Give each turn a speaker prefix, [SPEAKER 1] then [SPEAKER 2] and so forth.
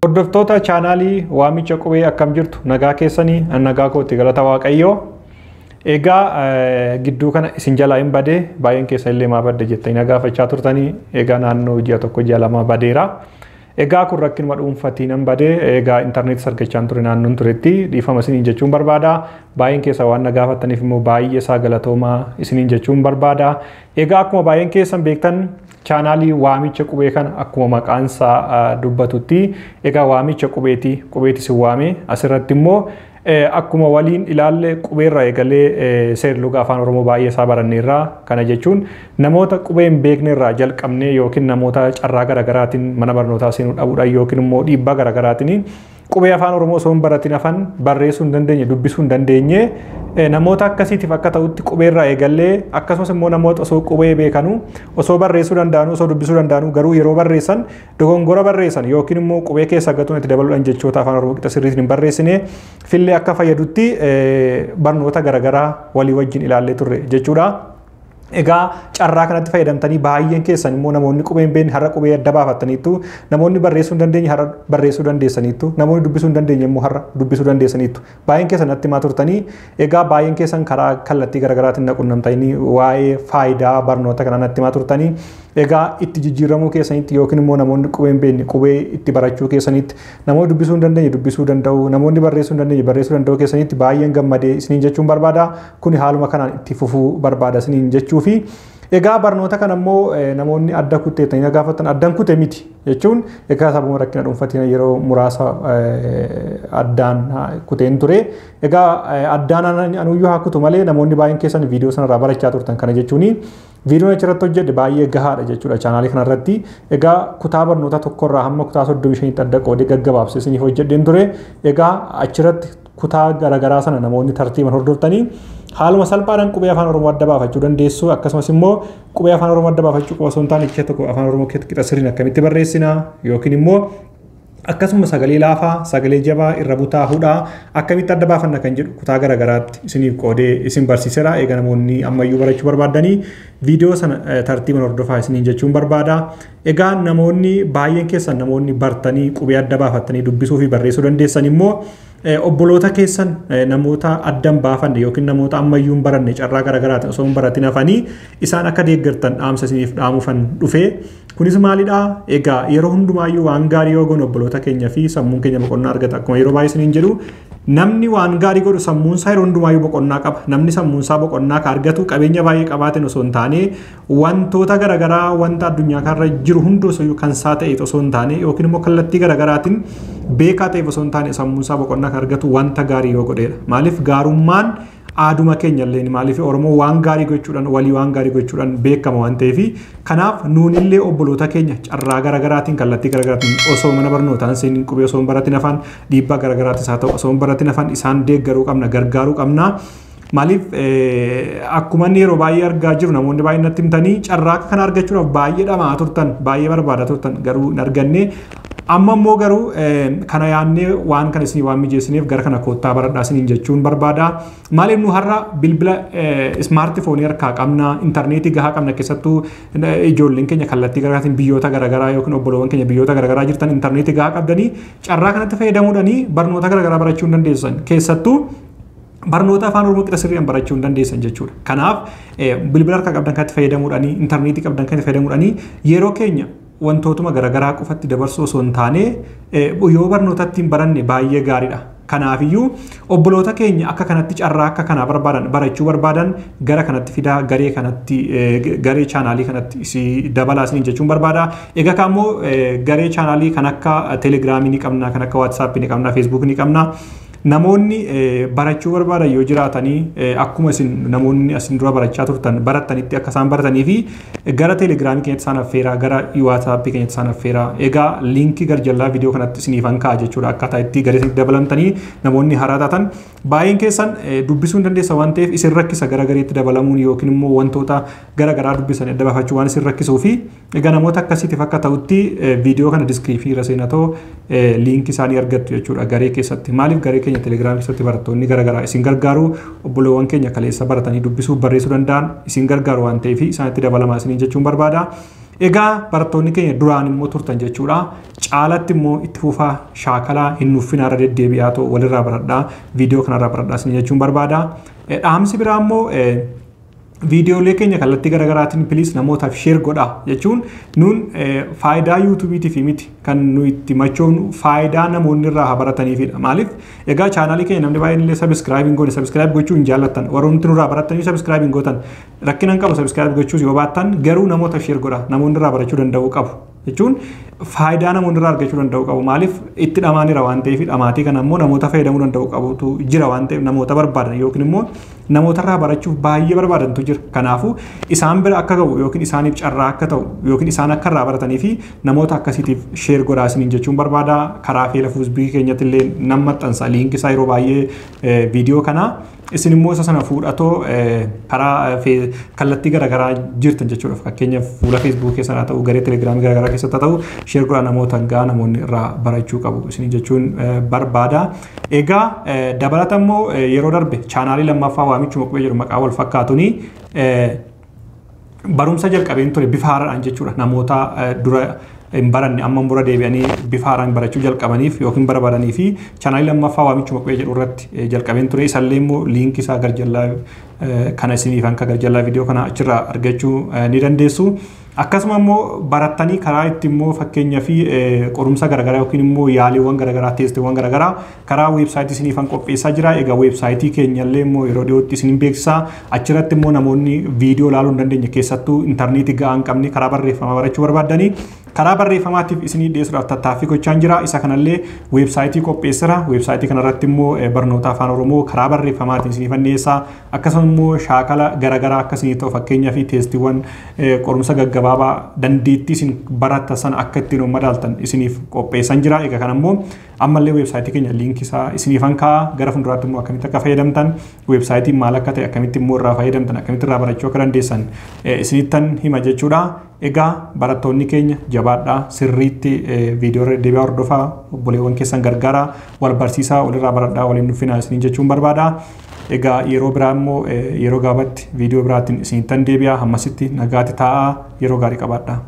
[SPEAKER 1] Hordoftoota chaanaalii waamicha qubee akkam jirtu nagaa keessanii nagaa kootti galata waaqayyoo. Egaa gidduu kana isin jalaa hin badee baay'een keessa illee maa badde jettanii nagaa fachaa turtanii egaa naannoo ji'a tokko ji'a lama badeera. Egaa kun rakkinuma dhuunfatiin hin badee egaa intarneetii sargachaan ture naannoon turetti dhiifama isiniin jechuun barbaada. Baay'een keessa waan na gaafattaniif immoo baay'ee isaa galatoomaa isiniin jechuun barbaada. Egaa akkuma baay'een keessan beektan chaanaalii waamicha qubee kana akkuma maqaansaa dubbatutti egaa waamicha qubeeti si waame asirratti immoo akkuma waliin ilaalle qubeerra eegalee seerluga afaan oromoo baay'ee isaa baranneerraa kana jechuun namoota qubee hin beeknerraa jalqabnee yookiin namoota carraa garaagaraatiin mana barnootaa seenuu dhabuudhaan yookiin immoo dhiibbaa garaagaraatiin qubee afaan oromoo osoo hin baratin afaan barreessuu hin dandeenye dubbisuu hin dandeenye namoota akkasiitiif akka ta'utti qubeerraa eegallee akkasumas immoo namoota osoo qubee beekanu osoo barreessuu danda'anu osoo dubbisuu danda'anu garuu yeroo barreessan dogongora barreessan yookiin immoo qubee keessa gatuun itti dabaluudhaan jechoota afaan oromoo qixa sirriitiin hin barreessine fillee akka fayyadutti barnoota garaagaraa walii wajjin ilaallee turre jechuudha. Egaa carraa kanatti fayyadamtanii baay'een keessan immoo namoonni qubee hin beekne har'a qubee adda baafattaniitu namoonni barreessuu hin dandeenye har'a barreessuu dandeessaniitu namoonni dubbisuu hin dandeenye immoo har'a dubbisuu dandeessaniitu baay'een keessan natti himaa turtanii egaa baay'een keessan karaa kallattii garaagaraatiin na qunnamtanii waa'ee faayidaa barnoota kanaa natti himaa turtanii egaa itti jijjiiramuu keessanitti yookiin immoo namoonni qubee hin beekne qubee itti barachuu keessanitti namoonni dubbisuu hin dandeenye dubbisuu danda'u namoonni barreessuu hin dandeenye barreessuu danda'u keessanitti baay'een gammadee isiniin jechuun barbaada kuni haaluma kanaan itti fufuu barbaada isiniin jechuu fi egaa barnoota kana immoo namoonni adda kutteetanii na gaafatan addan kute miti jechuun egaa sababa rakkina dhuunfatiin yeroo muraasa addaan kuteen ture egaa addaan anuyyuu haa kutu malee namoonni baay'een keessan viidiyoo sanarraa barachaa turtan kana jechuuni viidiyoon achirratti hojjedhe baay'ee gahaadha jechuudha chaanaalii kanarratti egaa kutaa barnoota tokkorraa hamma kutaa 35tti adda qoodee gaggabaabsee isiniif hojjedheen ture egaa achirratti kutaa garaagaraa sana namoonni tartiiban hordoftanii haaluma salphaadhaan qubee afaan oromoo adda baafachuu dandeessu akkasumas immoo qubee afaan oromoo adda baafachuu qofa osoo hin taane jecha tokko afaan oromoo qixa sirriin akkamitti barreessina yookiin immoo akkasuma sagalee laafaa sagalee jabaa irra butaa hudhaa akkamitti adda baafanna kan jedhu kutaa garaagaraatti isiniif qoodee isin barsiiseera eega namoonni ammayyuu barachuu barbaadanii viidiyoo sana tartiiban hordofaa isiniin jechuun barbaada. Egaa namoonni baay'een keessan namoonni bartanii qubee adda baafattanii dubbisuu fi barreessuu dandeessan immoo obboloota keessan namoota addan baafanne yookiin namoota ammayyuu hin baranne carraa garaagaraatiin osoo hin baratin hafanii isaan akka deeggartan dhaamsa isiniif dhaamuufan dhufee kunis maalidhaa egaa yeroo hundumaayyuu waan gaarii yoo goone obboloota keenya fi sammuun keenya boqonnaa argata akkuma yeroo baay'ee isiniin jedhu namni waan gaarii godhu sammuunsaa yeroo hundumaayyuu boqonnaa qaba namni sammuunsaa boqonnaa ka argatu qabeenya baay'ee qabaateen osoo hin taane wantoota garaagaraa wanta addunyaa kanarra jiru hundi osoo kan isaa ta'e osoo hin taane yookiin immoo kallattii garaagaraatiin beekaa ta'eef osoo hin taane sammuunsaa boqonnaa ka argatu wanta gaarii yoo godheedha maaliif gaarummaan aaduma keenya illee maaliif oromoo waan gaarii gochuudhaan walii waan gaarii gochuudhaan beekama waan ta'eef kanaaf nuunillee obboloota keenya carraa garaagaraatiin kallattii garaagaraatiin osoo mana barnootaan seeniin qubee osoo hin baratin afaan dhiibbaa garaagaraatis haa ta'u osoo hin baratin afaan isaan deeggaruu qabna gargaaruu qabna. Maaliif akkuma yeroo baay'ee argaa jiru namoonni baay'een natti himtanii carraa kana argachuudhaaf baay'ee dhamaa turtan baay'ee barbaadaa turtan garuu hin arganne amma immoo garuu kana yaannee waan kana isinii waan mijeessineef gara kana koottaa baradhaa isiniin jechuun barbaada. Maaliif nu har'a bilbila ismaartifoonii harkaa qabna intarneetii gahaa qabna keessattuu ijoolleen keenya kallattii garaagaraatiin biyyoota garaagaraa yookiin obboloowwan keenya biyyoota garaagaraa jirtan intarneetii gahaa qabdanii carraa kanatti fayyadamuudhaanii barnoota garaagaraa barachuu hin dandeessan keessattuu barnoota afaan oromoo qixa sirriin barachuu hin dandeessan jechuudha. Kanaaf bilbila harkaa qabdan kanatti fayyadamuudhaanii intarneetii qabdan kanatti fayyadamuudhaanii yeroo keenya wantootuma garaagaraa qofatti dabarsuu osoo hin taane yoo barnootatti hin baranne baay'ee gaariidha. Kanaafiyyuu obboloota keenya akka kanatti carraa akka kanaa barbaadan barachuu barbaadan gara kanatti fidaa garee kanatti garee chaanaalii kanatti isi dabalaa isiniin jechuun barbaada. Egaa kaammoo garee chaanaalii kan akka teelegiraamii ni qabna kan akka waatsaappii ni qabna feesbuukii ni qabna. Namoonni barachuu barbaadan yoo jiraatanii akkuma isin namoonni asin dura barachaa turtan barattanitti akka isaan baratanii fi gara teelegiraamii keenyatti isaan affeeraa gara waatsaappii keenyatti isaan affeeraa egaa liinkii garjallaa viidiyoo kanatti isiniif hankaa jechuudha akkaataa itti garee isinitti dabalamtanii namoonni haaraa taatan baay'een keessan dubbisuu hin dandeessa waan ta'eef isin rakkisa gara gareetti dabalamuun yookiin immoo wantoota garaagaraa dubbisan adda baafachuu waan isin rakkisuu fi egaa namoota akkasiitiif akka ta'utti viidiyoo kana diskiriipshanii irra seenatoo liinkii isaanii argattu jechuudha garee keessatti maaliif garee keenya teelegiraam keessatti barattoonni garaagaraa isin gargaaru obboloowwan keenya kaleessa baratanii dubbisuu barreessuu danda'an isin gargaaru waan ta'eef isaanitti dabalamaa isiniin jechuun barbaada. Egaa barattoonni keenya duraan immoo turtan jechuudha. Caalatti immoo itti fufaa shaakalaa hin nuffina irra deddeebi'aa ta'u walirraa baradhaa viidiyoo kanarraa baradhaa isin jechuun barbaada. Dhaamsi biraa immoo viidiyoolee keenya kallattii garaagaraatiin piliis namootaaf sheer godhaa jechuun nuun faayidaa yuutuubiitiif miti kan nu itti machoofnu faayidaa namoonni irraa barataniifidha. Maaliif egaa chaanaalii keenya namni baay'een illee sabiskiraayib goone sabiskiraayib gochuu hin jaallattan warroonni nurraa baratanii sabiskiraayib hin gootan rakkina hin qabu sabiskiraayib gochuus yoo baattan garuu namootaaf sheer godhaa namoonni irraa barachuu danda'uu qabu. Jechuun faayidaa namoonni irraa argachuu danda'u qabu. Maaliif itti dhamaaniira waan ta'eef dhamaatii kana immoo namoota fayyadamuu danda'u qabutu jira waan ta'eef namoota barbaadan yookiin immoo namoota irraa barachuuf baay'ee barbaadantu jira. Kanaafuu isaan bira akka ga'u yookiin isaaniif carraa akka ta'u yookiin isaan akka irraa baratanii fi namoota akkasiitiif sheer godhaa isiniin jechuun barbaada. Karaa feela feesbuukii keenyatti illee nan maxxansa liinkii isaa yeroo baay'ee viidiyoo kanaa. Isin immoo isa sana fuudhatoo karaa kallattii garaagaraa jirtan jechuudha. Fakkeenyaaf fuula feesbuukii keessaa ta'u garee telegiraamii garaagaraa keessatti ta'u sheer godhaa namoota gaa namoonni irraa barachuu qabu isin jechuun barbaada. Egaa dabalata immoo yeroo darbe chaanaalii lammaffaa waamichuma qubee jedhu maqaa wal fakkaatuuni barumsa jalqabeen ture bifa haaraadhaan jechuudha. Namoota dura hin baranne amma bura deebi'anii bifa haaraan barachuu jalqabaniif yookiin barbaadanii fi chaanaalii lammaffaa waamichuma qubee jedhu irratti jalqabeen ture. Isallee immoo liinkii isaa garjallaa kana isiniif hanka garjallaa viidiyoo kana achirraa argachuu ni dandeessu. Akkasuma immoo barattanii karaa itti immoo fakkeenyaa fi qorumsa garaagaraa yookiin immoo yaaliiwwan garaagaraa teestiiwwan garaagaraa karaa weebsaayitii isiniif han qopheessaa jira. Egaa weebsaayitii keenyallee immoo yeroo dhiyootti isiniin beeksisaa. Achirratti immoo namoonni viidiyoo ilaaluu hin dandeenye keessattuu intarneetii ga'aa hin qabne karaa barreeffamaa barachuu barbaaddanii karaa barreeffamaatiif isinii dhiyeessuudhaaf tattaaffii gochaan jira. Isa kanallee weebsaayitii qopheessira. Weebsaayitii kanarratti immoo barnoota afaan Oromoo karaa barreeffamaatiin isiniif dhiyeessaa. Akkasuma immoo shaakala garaagaraa akkasii ta'u fakkeenyaa fi teestiiwwan qorumsa gaggabaabaa dandeettii isin barattan sana akka ittiin madaaltan isiniif qopheessan jira. Egaa kana immoo ammallee weebsaayitii keenya liinkii isaa isiniif hankaa gara fuulduraatti immoo akkamitti akka fayyadamtan weebsaayitiin maal akka ta'e akkamitti immoo irraa fayyadamtan akkamitti irraa barachuu akka dandeessan isinittan hima jechuudha. Egaa barattoonni keenya jabaadhaa sirriitti viidiyoo irra deebi'aa hordofaa obboleewwan keessan gargaaraa wal barsiisaa walirraa baradhaa waliin dhuffinaa isiniin jechuun barbaada. Egaa yeroo biraa immoo yeroo gabaatti viidiyoo biraatiin isinittan deebi'aa hammasitti nagaatti taa'aa yeroo gaarii qabaadhaa.